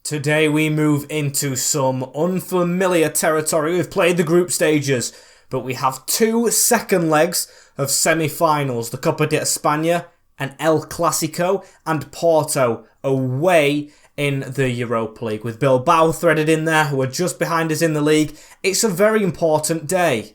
Today we move into some unfamiliar territory. We've played the group stages, but we have two second legs of semi-finals. The Copa de España and El Clasico, and Porto away in the Europa League. With Bilbao threaded in there, who are just behind us in the league. It's a very important day.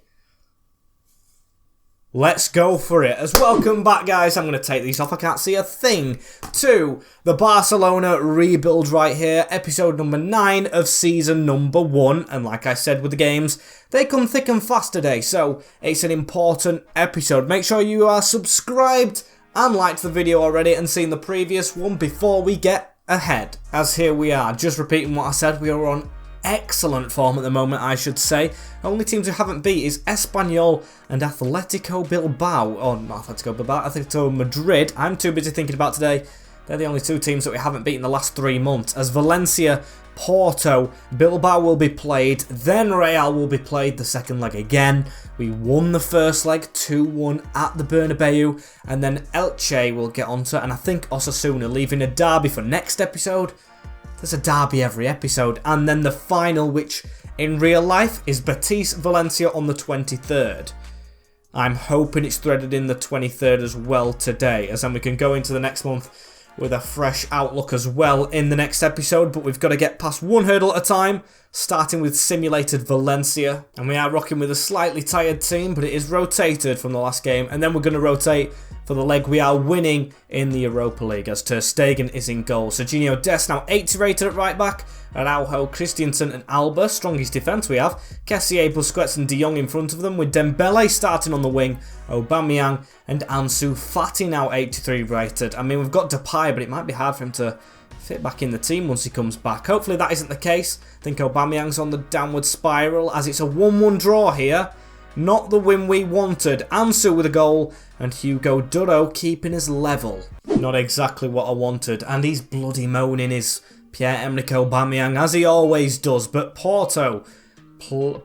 Let's go for it. As welcome back, guys. I'm going to take these off. I can't see a thing. To the Barcelona rebuild right here. Episode number 9 of season number 1. And like I said with the games, they come thick and fast today. So it's an important episode. Make sure you are subscribed and liked the video already and seen the previous one before we get ahead. As here we are, just repeating what I said, we are on excellent form at the moment, I should say. Only teams we haven't beat is Espanyol and Atletico Bilbao. Oh, not Atletico Bilbao, Atletico Madrid. I'm too busy thinking about today. They're the only two teams that we haven't beaten the last 3 months. As Valencia, Porto, Bilbao will be played, then Real will be played the second leg again. We won the first leg 2-1 at the Bernabeu, and then Elche will get onto it, and I think Osasuna, leaving a derby for next episode. There's a derby every episode. And then the final, which in real life is Betis Valencia on the 23rd. I'm hoping it's threaded in the 23rd as well today, as then we can go into the next month with a fresh outlook as well in the next episode. But we've got to get past one hurdle at a time, starting with simulated Valencia. And we are rocking with a slightly tired team, but it is rotated from the last game. And then we're going to rotate for the leg we are winning in the Europa League, as Ter Stegen is in goal. Serginho Dest now 80 rated at right back. Araujo, Christensen and Alba. Strongest defence we have. Kessié, Busquets and De Jong in front of them, with Dembele starting on the wing. Aubameyang and Ansu Fati now 83 rated. I mean, we've got Depay, but it might be hard for him to fit back in the team once he comes back. Hopefully that isn't the case. I think Aubameyang's on the downward spiral, as it's a 1-1 draw here. Not the win we wanted. Ansu with a goal, and Hugo Duro keeping us level. Not exactly what I wanted, and he's bloody moaning his Pierre-Emerick Aubameyang, as he always does. But Porto,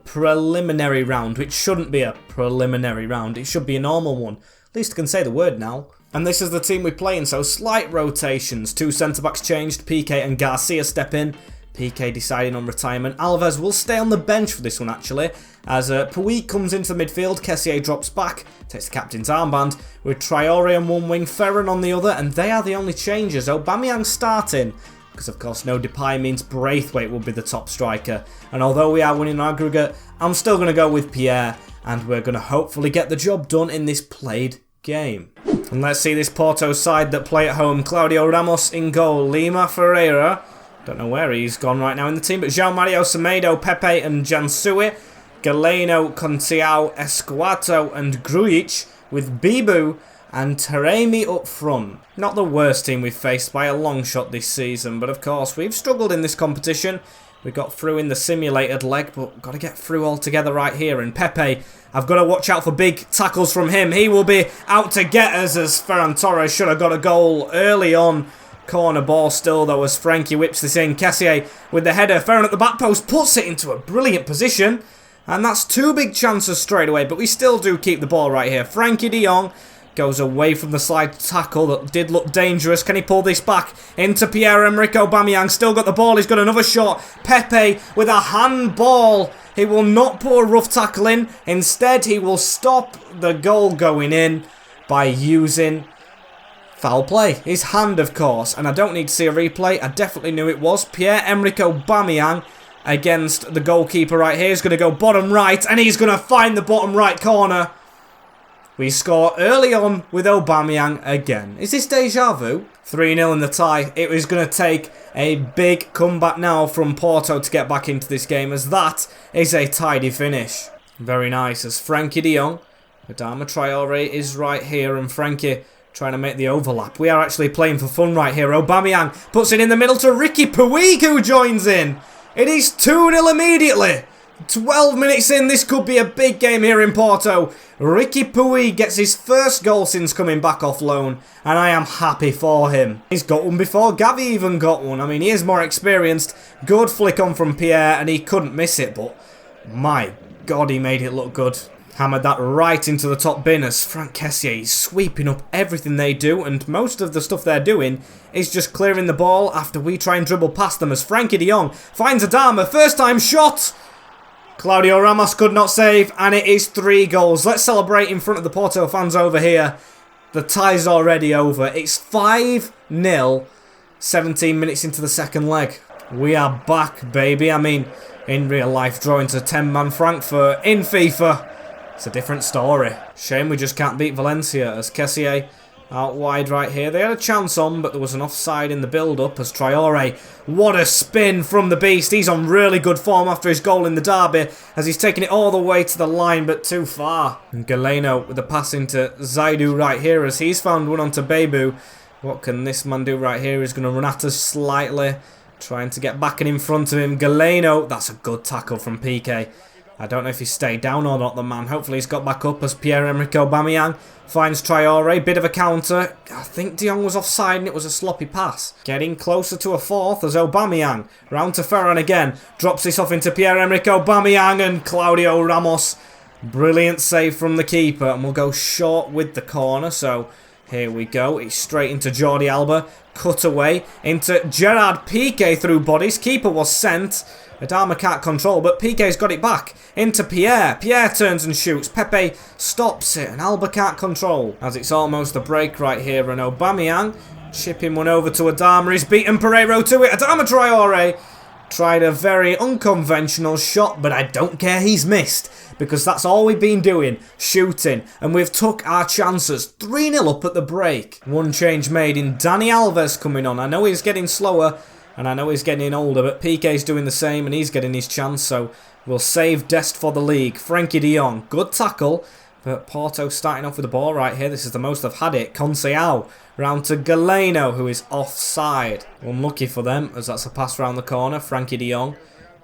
preliminary round, which shouldn't be a preliminary round, it should be a normal one. At least I can say the word now. And this is the team we're playing, so slight rotations. 2 centre-backs changed, Piqué and Garcia step in. Piqué deciding on retirement. Alves will stay on the bench for this one, actually, as Puig comes into the midfield. Kessié drops back, takes the captain's armband, with Traoré on one wing, Ferran on the other, and they are the only changes. Aubameyang starting, because of course no Depay means Braithwaite will be the top striker. And although we are winning aggregate, I'm still going to go with Pierre, and we're going to hopefully get the job done in this played game. And let's see this Porto side that play at home. Claudio Ramos in goal, Lima Ferreira, don't know where he's gone right now in the team, but João-Mario Semedo, Pepe and Jansui, Galeno, Conciao, Escuato and Grujic, with Bibu and Taremi up front. Not the worst team we've faced by a long shot this season, but of course we've struggled in this competition. We got through in the simulated leg, but got to get through altogether right here. And Pepe, I've got to watch out for big tackles from him. He will be out to get us, as Ferran Torres should have got a goal early on. Corner ball still though, as Frankie whips this in. Kessié with the header. Ferran at the back post puts it into a brilliant position. And that's 2 big chances straight away, but we still do keep the ball right here. Frankie de Jong goes away from the slide tackle that did look dangerous. Can he pull this back into Pierre-Emerick Aubameyang? Still got the ball. He's got another shot. Pepe with a handball. He will not put a rough tackle in. Instead, he will stop the goal going in by using foul play. His hand, of course. And I don't need to see a replay. I definitely knew it was. Pierre-Emerick Aubameyang against the goalkeeper right here. He's going to go bottom right, and he's going to find the bottom right corner. We score early on with Aubameyang again. Is this deja vu? 3-0 in the tie. It was going to take a big comeback now from Porto to get back into this game, as that is a tidy finish. Very nice, as Frankie de Jong, Adama Traoré is right here, and Frankie trying to make the overlap. We are actually playing for fun right here. Aubameyang puts it in the middle to Ricky Puig, who joins in. It is 2-0 immediately. 12 minutes in, this could be a big game here in Porto. Ricky Puig gets his first goal since coming back off loan, and I am happy for him. He's got one before Gavi even got one. I mean, he is more experienced. Good flick on from Pierre, and he couldn't miss it, but my God, he made it look good. Hammered that right into the top bin as Franck Kessié is sweeping up everything they do, and most of the stuff they're doing is just clearing the ball after we try and dribble past them as Frankie de Jong finds Adama, first time shot! Claudio Ramos could not save, and it is 3 goals. Let's celebrate in front of the Porto fans over here. The tie's already over. It's 5-0, 17 minutes into the second leg. We are back, baby. I mean, in real life, drawing to 10-man Frankfurt in FIFA. It's a different story. Shame we just can't beat Valencia as Kessié out wide right here. They had a chance on, but there was an offside in the build-up as Traoré. What a spin from the beast. He's on really good form after his goal in the derby as he's taking it all the way to the line, but too far. And Galeno with a pass into Zaidu right here as he's found one onto Bebu. What can this man do right here? He's going to run at us slightly, trying to get back and in front of him. Galeno, that's a good tackle from Piqué. I don't know if he stayed down or not, the man. Hopefully he's got back up as Pierre-Emerick Aubameyang finds Traoré. Bit of a counter. I think de Jong was offside and it was a sloppy pass. Getting closer to a fourth as Aubameyang. Round to Ferran again. Drops this off into Pierre-Emerick Aubameyang and Claudio Ramos. Brilliant save from the keeper. And we'll go short with the corner. So here we go. It's straight into Jordi Alba. Cut away into Gerard Piqué through bodies. Keeper was sent. Adama can't control, but Piqué's got it back into Pierre. Pierre turns and shoots. Pepe stops it, and Alba can't control. As it's almost a break right here, and Aubameyang chipping one over to Adama. He's beaten Pereiro to it. Adama Traoré tried a very unconventional shot, but I don't care he's missed, because that's all we've been doing, shooting, and we've took our chances. 3-0 up at the break. One change made in Dani Alves coming on. I know he's getting slower, and I know he's getting older, but Piqué's doing the same and he's getting his chance, so we'll save Dest for the league. Frankie de Jong, good tackle, but Porto starting off with the ball right here. This is the most I've had it. Conceição round to Galeno, who is offside. Unlucky for them, as that's a pass round the corner. Frankie de Jong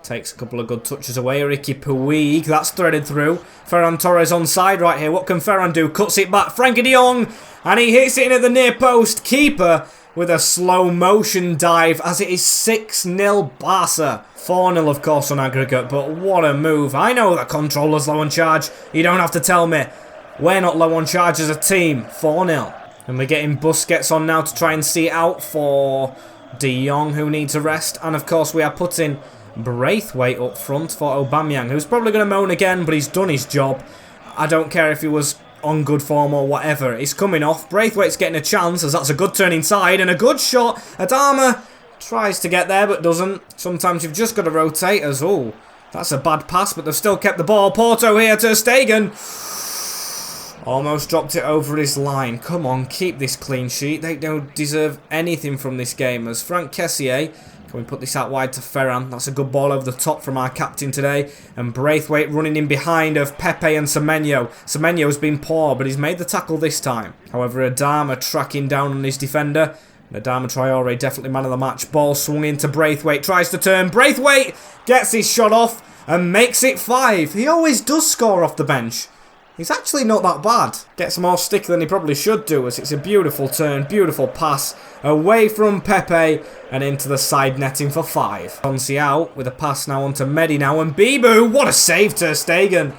takes a couple of good touches away. Ricky Puig, that's threaded through. Ferran Torres onside right here. What can Ferran do? Cuts it back. Frankie de Jong, and he hits it in at the near post. Keeper with a slow motion dive as it is 6-0 Barca. 4-0 of course on aggregate, but what a move. I know that controller's low on charge. You don't have to tell me. We're not low on charge as a team. 4-0. And we're getting Busquets on now to try and see it out for de Jong, who needs a rest. And of course we are putting Braithwaite up front for Aubameyang, who's probably going to moan again, but he's done his job. I don't care if he was on good form or whatever. He's coming off. Braithwaite's getting a chance as that's a good turn inside and a good shot. Adama tries to get there but doesn't. Sometimes you've just got to rotate as, oh, that's a bad pass, but they've still kept the ball. Porto here, Ter Stegen. Almost dropped it over his line. Come on, keep this clean sheet. They don't deserve anything from this game as Franck Kessié. Can we put this out wide to Ferran? That's a good ball over the top from our captain today. And Braithwaite running in behind of Pepe and Semenyo. Semenyo's been poor, but he's made the tackle this time. However, Adama tracking down on his defender. Adama Traoré definitely man of the match. Ball swung into Braithwaite. Tries to turn. Braithwaite gets his shot off and makes it 5. He always does score off the bench. He's actually not that bad. Gets more stick than he probably should do, as it's a beautiful turn, beautiful pass away from Pepe and into the side netting for 5. Conceição with a pass now onto Medi now, and Bebu, what a save, Ter Stegen.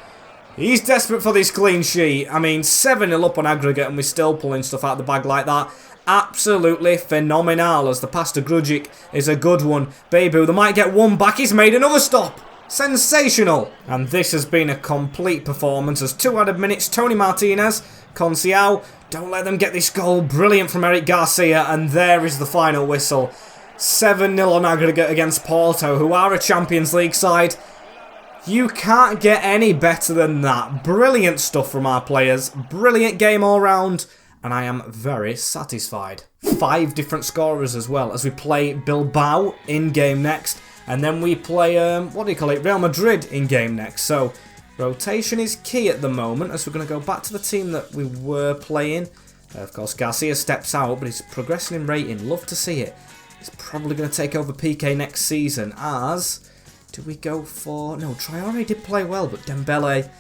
He's desperate for this clean sheet. I mean, 7-0 up on aggregate and we're still pulling stuff out of the bag like that. Absolutely phenomenal, as the pass to Grujic is a good one. Bebu, they might get one back. He's made another stop. Sensational. And this has been a complete performance as 2 added minutes. Tony Martinez, Conceição, don't let them get this goal. Brilliant from Eric Garcia, and there is the final whistle. 7-0 on aggregate against Porto, who are a Champions League side. You can't get any better than that. Brilliant stuff from our players. Brilliant game all round, and I am very satisfied. 5 different scorers as well, as we play Bilbao in game next. And then we play, Real Madrid in game next. So, rotation is key at the moment, as we're going to go back to the team that we were playing. Of course, Garcia steps out, but he's progressing in rating. Love to see it. He's probably going to take over Piqué next season, as... Do we go for... No, Traoré did play well, but Dembele,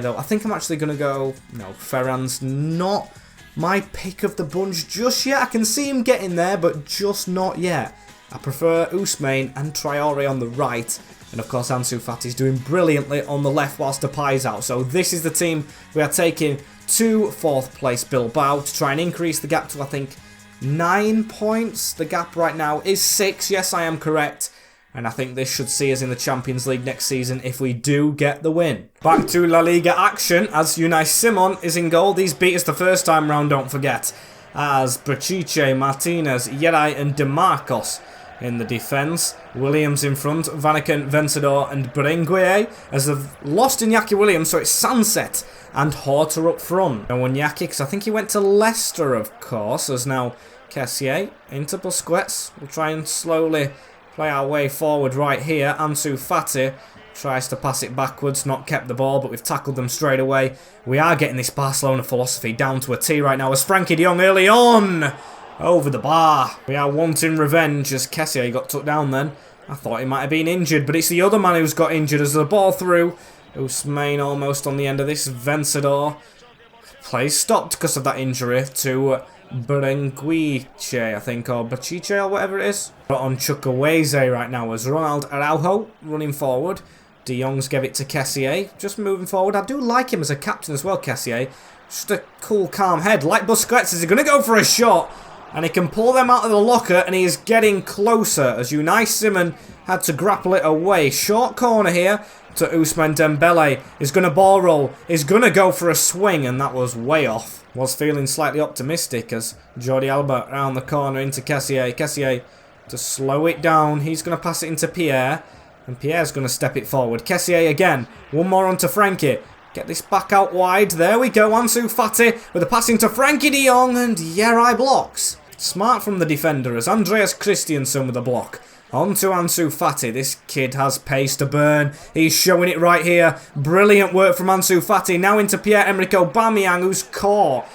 though. I think I'm actually going to go... No, Ferran's not my pick of the bunch just yet. I can see him getting there, but just not yet. I prefer Ousmane and Traoré on the right And of course, Ansu Fati's doing brilliantly on the left whilst Depay's out. So this is the team we are taking to 4th place Bilbao to try and increase the gap to, I think, 9 points. The gap right now is 6. Yes, I am correct. And I think this should see us in the Champions League next season if we do get the win. Back to La Liga action as Unai Simon is in goal. These beat us the first time round, don't forget. As Brachiche, Martinez, Yeray and DeMarcos in the defence. Williams in front, Vanaken, Vencedor and Berenguer. As they've lost Iñaki Williams, so it's Sunset and Horta up front. No Iñaki, because I think he went to Leicester, of course. As now Kessié into Busquets. We'll try and slowly play our way forward right here. Ansu Fati tries to pass it backwards, not kept the ball, but we've tackled them straight away. We are getting this Barcelona philosophy down to a T right now as Frankie de Jong early on over the bar. We are wanting revenge as Kessié got took down then. I thought he might have been injured, but it's the other man who's got injured as the ball through. Ousmane almost on the end of this. Vencedor. Play stopped because of that injury to Berenguer, I think, or Bachiche or whatever it is. But on Chukwueze right now as Ronald Araujo running forward. De Jong's gave it to Kessié, just moving forward. I do like him as a captain as well, Kessié. Just a cool, calm head. Like Busquets, is he going to go for a shot? And he can pull them out of the locker, and he is getting closer as Unai Simon had to grapple it away. Short corner here to Ousmane Dembele. He's going to ball roll. He's going to go for a swing, and that was way off. Was feeling slightly optimistic as Jordi Alba around the corner into Kessié. Kessié to slow it down. He's going to pass it into Pierre. And Pierre's going to step it forward. Kessié again. One more onto Frankie. Get this back out wide. There we go. Ansu Fati with a passing to Frankie de Jong. And Yeray blocks. Smart from the defender as Andreas Christensen with a block. On to Ansu Fati. This kid has pace to burn. He's showing it right here. Brilliant work from Ansu Fati. Now into Pierre-Emerick Aubameyang, who's caught.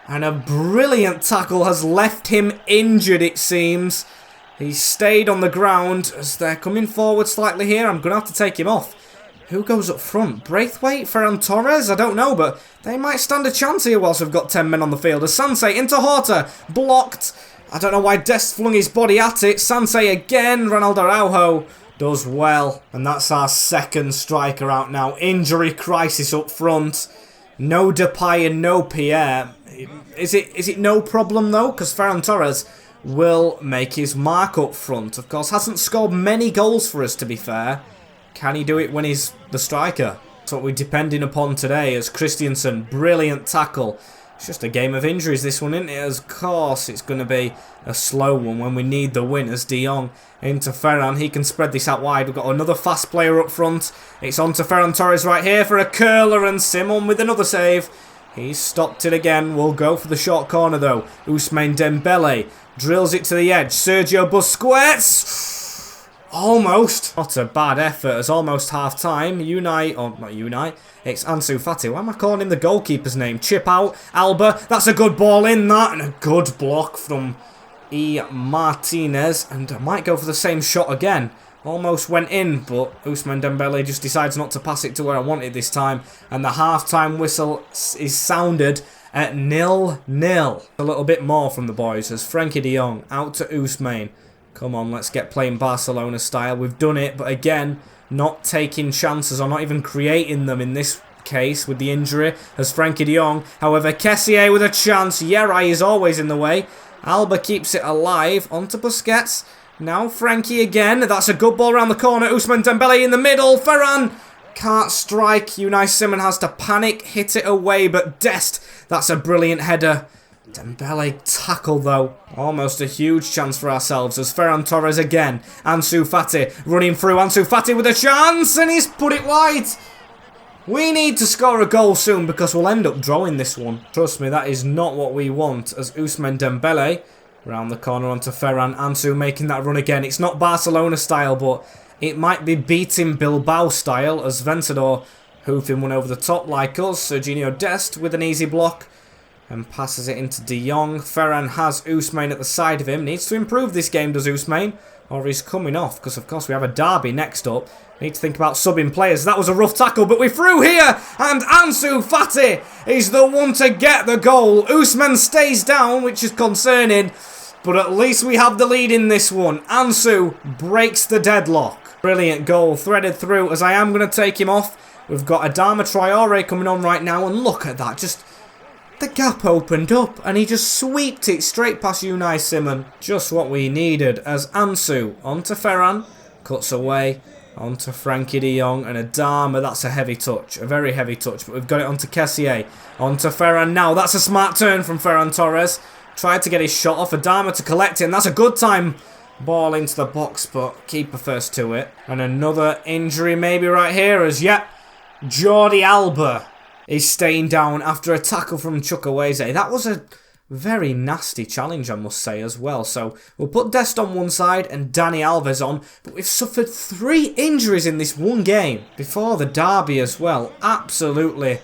And a brilliant tackle has left him injured, it seems. He stayed on the ground as they're coming forward slightly here. I'm going to have to take him off. Who goes up front? Braithwaite? Ferran Torres? I don't know, but they might stand a chance here whilst we've got 10 men on the field. As Sansé into Horta. Blocked. I don't know why Dest flung his body at it. Sansé again. Ronald Araujo does well. And that's our second striker out now. Injury crisis up front. No Depay and no Pierre. Is it no problem though? Because Ferran Torres will make his mark up front. Of course, hasn't scored many goals for us, to be fair. Can he do it when he's the striker? That's what we're depending upon today as Christensen. Brilliant tackle. It's just a game of injuries, this one, isn't it? Of course, it's going to be a slow one when we need the win as De Jong into Ferran. He can spread this out wide. We've got another fast player up front. It's on to Ferran Torres right here for a curler, and Simon with another save. He's stopped it again. We'll go for the short corner, though. Ousmane Dembele drills it to the edge. Sergio Busquets. Almost. Not a bad effort as almost half-time. Unai, or not Unai, it's Ansu Fati. Why am I calling him the goalkeeper's name? Chip out. Alba. That's a good ball in that. And a good block from E. Martinez. And I might go for the same shot again. Almost went in, but Ousmane Dembele just decides not to pass it to where I want it this time. And the half-time whistle is sounded at 0-0. A little bit more from the boys as Frankie de Jong out to Ousmane. Come on, let's get playing Barcelona style. We've done it, but again, not taking chances or not even creating them in this case with the injury as Frankie de Jong. However, Kessié with a chance. Yeray is always in the way. Alba keeps it alive. Onto Busquets. Now Frankie again. That's a good ball around the corner. Ousmane Dembele in the middle. Ferran can't strike. Unai Simon has to panic, hit it away, but Dest, that's a brilliant header. Dembele tackle though. Almost a huge chance for ourselves as Ferran Torres again. Ansu Fati running through. Ansu Fati with a chance and he's put it wide. We need to score a goal soon because we'll end up drawing this one. Trust me, that is not what we want as Ousmane Dembele round the corner onto Ferran. Ansu making that run again. It's not Barcelona style, but it might be beating Bilbao style as Vencedor hoofing one over the top like us. Serginho Dest with an easy block. And passes it into De Jong. Ferran has Ousmane at the side of him. Needs to improve this game, does Ousmane? Or he's coming off, because of course we have a derby next up. Need to think about subbing players. That was a rough tackle, but we're through here. And Ansu Fati is the one to get the goal. Ousmane stays down, which is concerning. But at least we have the lead in this one. Ansu breaks the deadlock. Brilliant goal threaded through as I am going to take him off. We've got Adama Traore coming on right now, and look at that. Just the gap opened up and he just sweeped it straight past Unai Simon. Just what we needed as Ansu onto Ferran. Cuts away onto Frankie de Jong and Adama. That's a heavy touch. A very heavy touch. But we've got it onto Kessié. Onto Ferran now. That's a smart turn from Ferran Torres. Tried to get his shot off. Adama to collect it. And that's a good time. Ball into the box, but keeper first to it. And another injury maybe right here as, yep, Jordi Alba is staying down after a tackle from Chukwueze. That was a very nasty challenge, I must say, as well. So we'll put Dest on one side and Dani Alves on. But we've suffered 3 injuries in this one game. Before the derby as well. Absolutely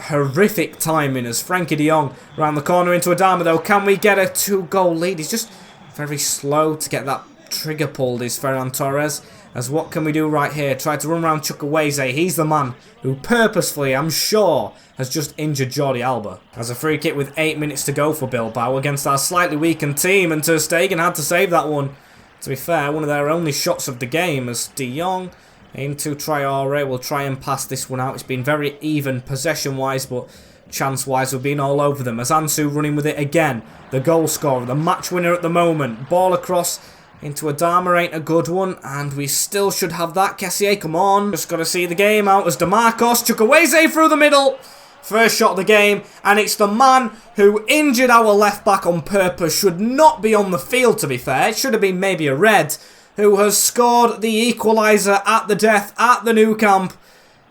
horrific timing as Frankie de Jong round the corner into Adama, though. Can we get a 2-goal lead? He's just very slow to get that trigger pulled, is Ferran Torres. As what can we do right here? Try to run around Chukwueze. He's the man who purposefully, I'm sure, has just injured Jordi Alba. As a free kick with 8 minutes to go for Bilbao against our slightly weakened team, and Ter Stegen had to save that one. To be fair, one of their only shots of the game as de Jong into Traore. We'll try and pass this one out. It's been very even possession-wise, but chance-wise we've been all over them. As Ansu running with it again. The goal scorer, the match winner at the moment. Ball across into Adama ain't a good one, and we still should have that. Kessié, come on. Just got to see the game out as DeMarcos. Chukwueze through the middle. First shot of the game, and it's the man who injured our left-back on purpose. Should not be on the field, to be fair. It should have been maybe a red. Who has scored the equaliser at the death at the Nou Camp.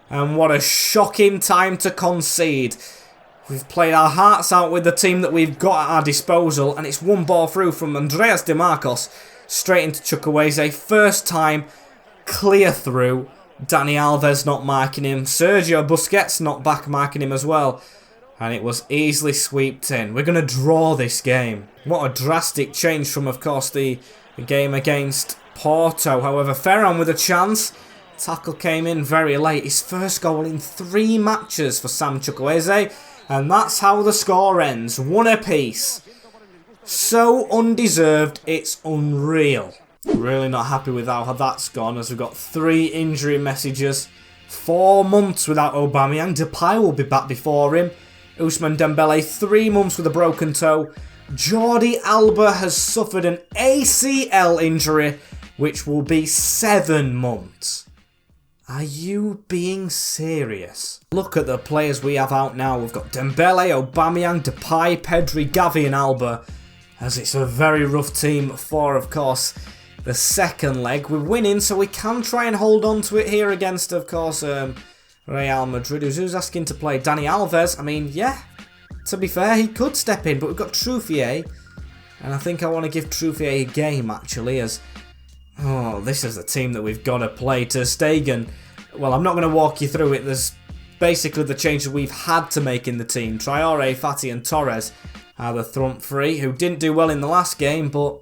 And what a shocking time to concede. We've played our hearts out with the team that we've got at our disposal, and it's one ball through from Andreas DeMarcos straight into Chukwueze. First time, clear through. Dani Alves not marking him. Sergio Busquets not back marking him as well. And it was easily sweeped in. We're going to draw this game. What a drastic change from, of course, the game against Porto. However, Ferran with a chance. Tackle came in very late. His first goal in 3 matches for Sam Chukwueze. And that's how the score ends. 1 apiece. So undeserved, it's unreal. Really not happy with how that's gone, as we've got 3 injury messages. 4 months without Aubameyang. Depay will be back before him. Ousmane Dembele, 3 months with a broken toe. Jordi Alba has suffered an ACL injury, which will be 7 months. Are you being serious? Look at the players we have out now. We've got Dembele, Aubameyang, Depay, Pedri, Gavi and Alba. As it's a very rough team for, of course, the second leg. We're winning, so we can try and hold on to it here against, of course, Real Madrid. Who's asking to play? Dani Alves. I mean, yeah, to be fair, he could step in, but we've got Truffier. And I think I want to give Truffier a game, actually, as... oh, this is the team that we've got to play. Ter Stegen. Well, I'm not going to walk you through it. There's basically the changes we've had to make in the team. Traore, Fati and Torres are the front 3, who didn't do well in the last game, but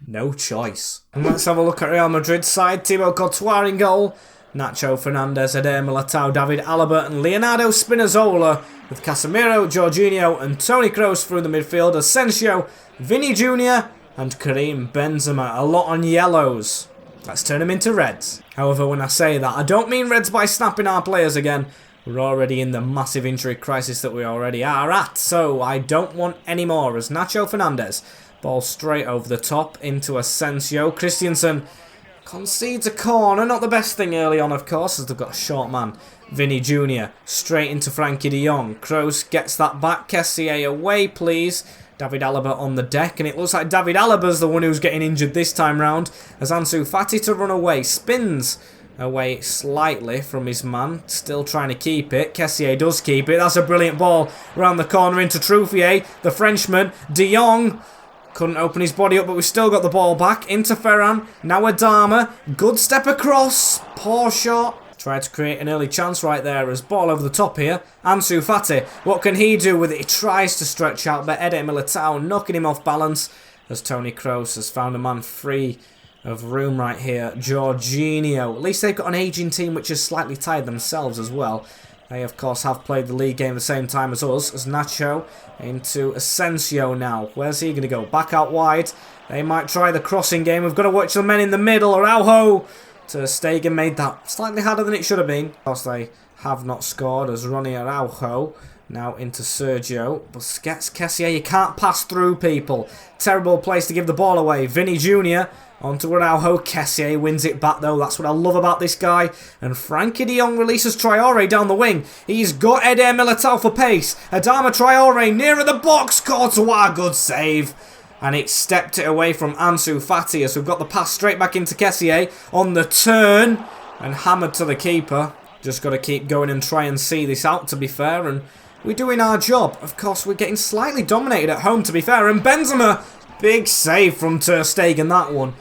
no choice. And let's have a look at Real Madrid's side. Thibaut Courtois in goal. Nacho Fernandez, Eder Militao, David Alaba and Leonardo Spinazzola, with Casemiro, Jorginho and Toni Kroos through the midfield. Asensio, Vini Jr. and Karim Benzema. A lot on yellows. Let's turn them into reds. However, when I say that, I don't mean reds by snapping our players again. We're already in the massive injury crisis that we already are at, so I don't want any more. As Nacho Fernandez, ball straight over the top into Asensio. Christensen concedes a corner. Not the best thing early on, of course, as they've got a short man. Vini Jr. straight into Frankie de Jong. Kroos gets that back. Kessié away, please. David Alaba on the deck, and it looks like David Alaba's the one who's getting injured this time round. As Ansu Fati to run away. Spins away slightly from his man. Still trying to keep it. Kessié does keep it. That's a brilliant ball around the corner into Truffier. The Frenchman. De Jong couldn't open his body up, but we've still got the ball back. Into Ferran. Now Adama. Good step across. Poor shot. Tried to create an early chance right there as ball over the top here. Ansu Fati. What can he do with it? He tries to stretch out, but Eder Militao knocking him off balance as Toni Kroos has found a man free of room right here. Jorginho. At least they've got an ageing team which is slightly tired themselves as well. They, of course, have played the league game at the same time as us. As Nacho into Asensio now. Where's he going to go? Back out wide. They might try the crossing game. We've got to watch the men in the middle. Araujo to Stegen made that slightly harder than it should have been. Of course, they have not scored as Ronnie Araujo. Now into Sergio. Busquets, Kessié, you can't pass through people. Terrible place to give the ball away. Vinny Jr. onto Araujo. Kessié wins it back though. That's what I love about this guy. And Frankie de Jong releases Traoré down the wing. He's got Eder Militao for pace. Adama Traoré nearer the box. Courtois, good save. And it stepped it away from Ansu Fati as we've got the pass straight back into Kessié on the turn. And hammered to the keeper. Just got to keep going and try and see this out, to be fair. And we're doing our job. Of course, we're getting slightly dominated at home, to be fair. And Benzema, big save from Ter Stegen, that one.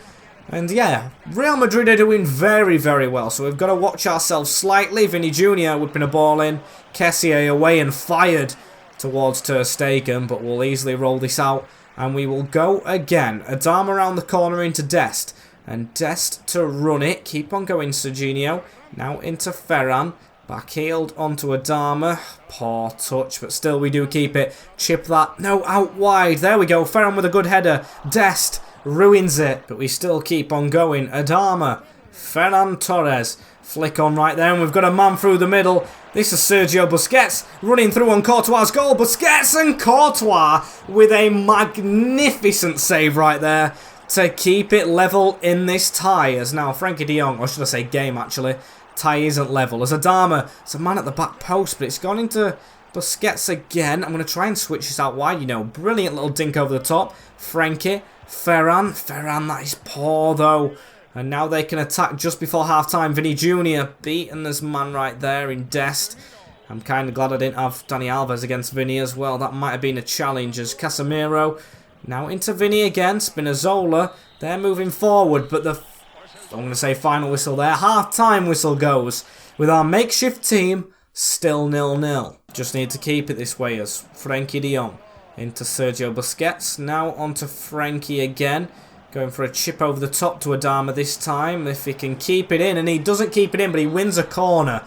And yeah, Real Madrid are doing very, very well. So we've got to watch ourselves slightly. Vinny Jr. whipping a ball in. Kessié away and fired towards Ter Stegen. But we'll easily roll this out. And we will go again. Adama around the corner into Dest. And Dest to run it. Keep on going, Serginho. Now into Ferran. Back-heeled onto Adama. Poor touch, but still we do keep it. Chip that. No, out wide. There we go. Ferran with a good header. Dest ruins it, but we still keep on going. Adama. Ferran Torres. Flick on right there, and we've got a man through the middle. This is Sergio Busquets running through on Courtois' goal. Busquets and Courtois with a magnificent save right there to keep it level in this tie. As now Frankie de Jong, or should I say game actually, tie isn't level. As Adama, it's a man at the back post, but it's gone into Busquets again. I'm going to try and switch this out wide, you know. Brilliant little dink over the top. Frankie, Ferran, that is poor though. And now they can attack just before half-time. Vinny Jr. beaten this man right there in Dest. I'm kind of glad I didn't have Dani Alves against Vinny as well. That might have been a challenge as Casemiro. Now into Vinny again. Spinazzola. They're moving forward, but the, I'm going to say final whistle there. Half-time whistle goes with our makeshift team still 0-0. Just need to keep it this way as Frankie de Jong into Sergio Busquets. Now onto Frankie again. Going for a chip over the top to Adama this time. If he can keep it in. And he doesn't keep it in, but he wins a corner.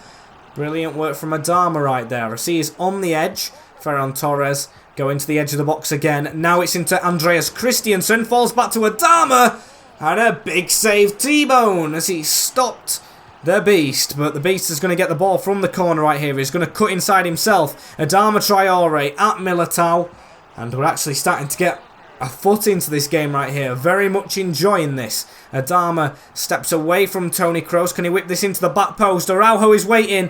Brilliant work from Adama right there. I see he's on the edge. Ferran Torres going to the edge of the box again. Now it's into Andreas Christensen. Falls back to Adama. And a big save T-Bone as he stopped the Beast. But the Beast is going to get the ball from the corner right here. He's going to cut inside himself. Adama Traoré at Militao. And we're actually starting to get a foot into this game right here. Very much enjoying this. Adama steps away from Toni Kroos. Can he whip this into the back post? Araujo is waiting.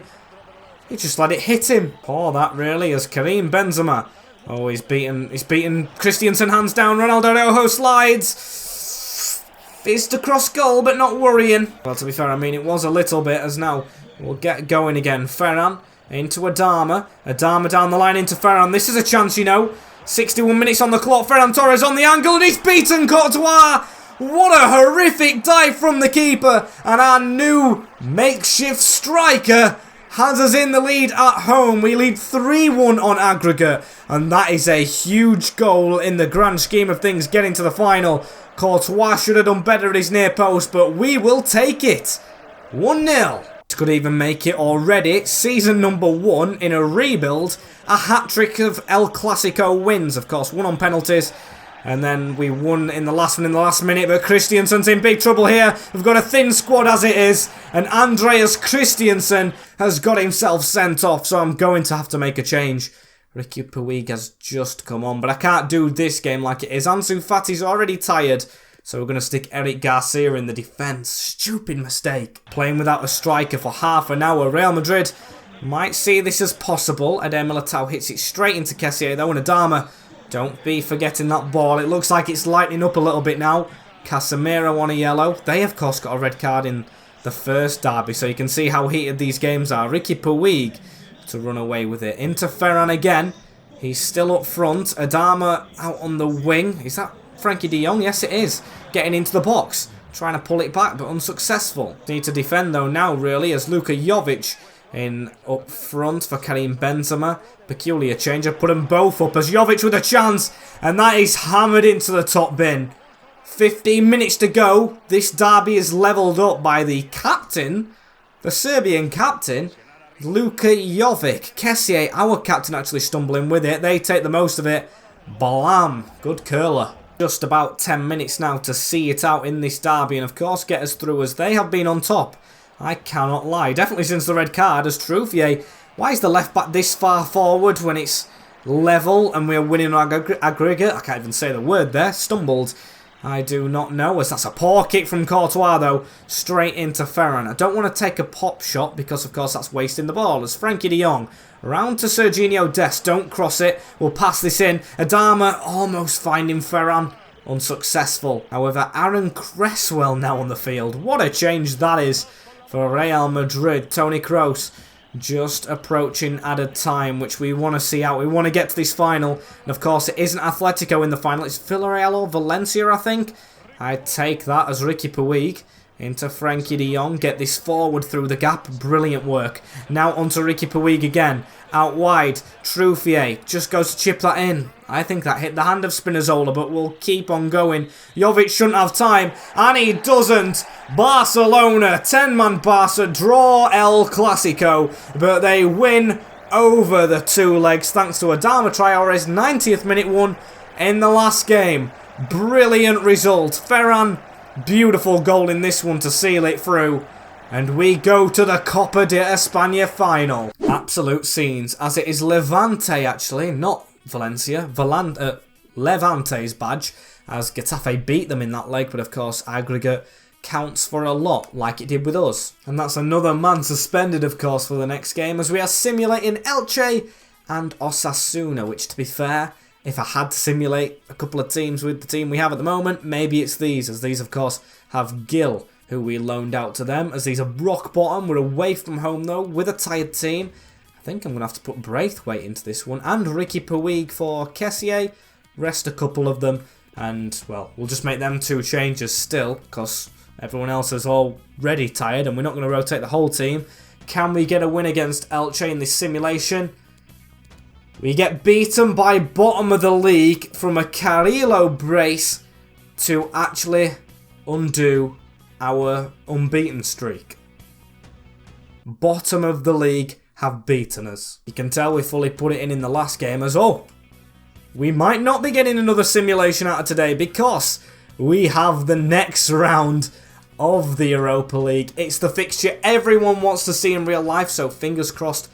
He just let it hit him. Poor that really as Karim Benzema. Oh, he's beaten Christensen hands down. Ronaldo Araujo slides. Fist across goal, but not worrying. Well, to be fair, I mean, it was a little bit as now we'll get going again. Ferran into Adama. Adama down the line into Ferran. This is a chance, you know. 61 minutes on the clock. Ferran Torres on the angle and he's beaten Courtois. What a horrific dive from the keeper. And our new makeshift striker has us in the lead at home. We lead 3-1 on aggregate. And that is a huge goal in the grand scheme of things getting to the final. Courtois should have done better at his near post, but we will take it. 1-0. Could even make it already. Season number 1 in a rebuild. A hat-trick of El Clasico wins. Of course, one on penalties. And then we won in the last one in the last minute. But Christensen's in big trouble here. We've got a thin squad as it is. And Andreas Christensen has got himself sent off. So I'm going to have to make a change. Ricky Puig has just come on. But I can't do this game like it is. Ansu Fati's already tired. So we're going to stick Eric Garcia in the defence. Stupid mistake. Playing without a striker for half an hour. Real Madrid might see this as possible. Eder Militao hits it straight into Kessié though. And Adama, don't be forgetting that ball. It looks like it's lightening up a little bit now. Casemiro on a yellow. They of course got a red card in the first derby. So you can see how heated these games are. Ricky Puig to run away with it. Into Ferran again. He's still up front. Adama out on the wing. Is that Frankie de Jong? Yes, it is. Getting into the box. Trying to pull it back, but unsuccessful. Need to defend, though, now, really, as Luka Jovic in up front for Karim Benzema. Peculiar change. I put them both up as Jovic with a chance. And that is hammered into the top bin. 15 minutes to go. This derby is levelled up by the captain, the Serbian captain, Luka Jovic. Kessier, our captain, actually stumbling with it. They take the most of it. Blam. Good curler. Just about 10 minutes now to see it out in this derby and of course get us through as they have been on top. I cannot lie. Definitely since the red card as Truffier. Why is the left back this far forward when it's level and we're winning on aggregate? I can't even say the word there. Stumbled. I do not know, as that's a poor kick from Courtois though, straight into Ferran. I don't want to take a pop shot because of course that's wasting the ball as Frankie de Jong, round to Serginho Dest, don't cross it, we'll pass this in, Adama almost finding Ferran, unsuccessful. However, Aaron Cresswell now on the field, what a change that is for Real Madrid. Toni Kroos just approaching added time, which we want to see out. We want to get to this final. And of course, it isn't Atletico in the final. It's Villarreal or Valencia, I think. I take that as Ricky Puig into Frankie de Jong. Get this forward through the gap. Brilliant work. Now onto Ricky Puig again. Out wide. Truffier just goes to chip that in. I think that hit the hand of Spinazzola, but we'll keep on going. Jovic shouldn't have time, and he doesn't. Barcelona, 10-man Barca, draw El Clasico, but they win over the two legs thanks to Adama Traore's 90th minute one in the last game. Brilliant result. Ferran, beautiful goal in this one to seal it through. And we go to the Copa de España final. Absolute scenes, as it is Levante actually, not Valencia. Levante's badge, as Getafe beat them in that leg, but of course aggregate counts for a lot, like it did with us. And that's another man suspended, of course, for the next game, as we are simulating Elche and Osasuna, which, to be fair, if I had to simulate a couple of teams with the team we have at the moment, maybe it's these, as these, of course, have Gil, who we loaned out to them, as these are rock bottom. We're away from home, though, with a tired team. I think I'm going to have to put Braithwaite into this one, and Ricky Puig for Kessier. Rest a couple of them, and, well, we'll just make them two changes still, because everyone else is already tired, and we're not going to rotate the whole team. Can we get a win against Elche in this simulation? We get beaten by bottom of the league from a Carrillo brace to actually undo our unbeaten streak. Bottom of the league have beaten us. You can tell we fully put it in the last game as we might not be getting another simulation out of today because we have the next round of the Europa League. It's the fixture everyone wants to see in real life, so fingers crossed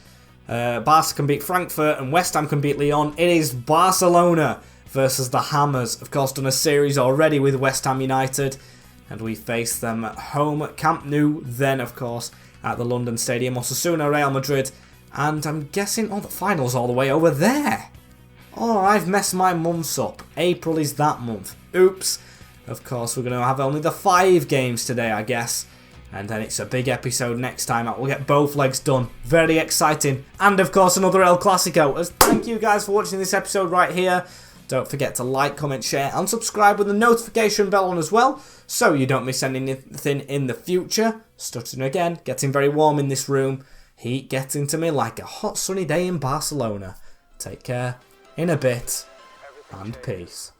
Barca can beat Frankfurt and West Ham can beat Lyon. It is Barcelona versus the Hammers. Of course, done a series already with West Ham United, and we face them at home at Camp Nou, then of course at the London Stadium. Osasuna, Real Madrid, and I'm guessing, the final's all the way over there. Oh, I've messed my months up. April is that month. Oops. Of course, we're going to have only the 5 games today, I guess. And then it's a big episode next time out. We'll get both legs done. Very exciting. And of course, another El Clasico. As thank you guys for watching this episode right here. Don't forget to like, comment, share, and subscribe with the notification bell on as well, so you don't miss anything in the future. Stuttering again, getting very warm in this room. Heat getting to me like a hot sunny day in Barcelona. Take care, in a bit, and peace.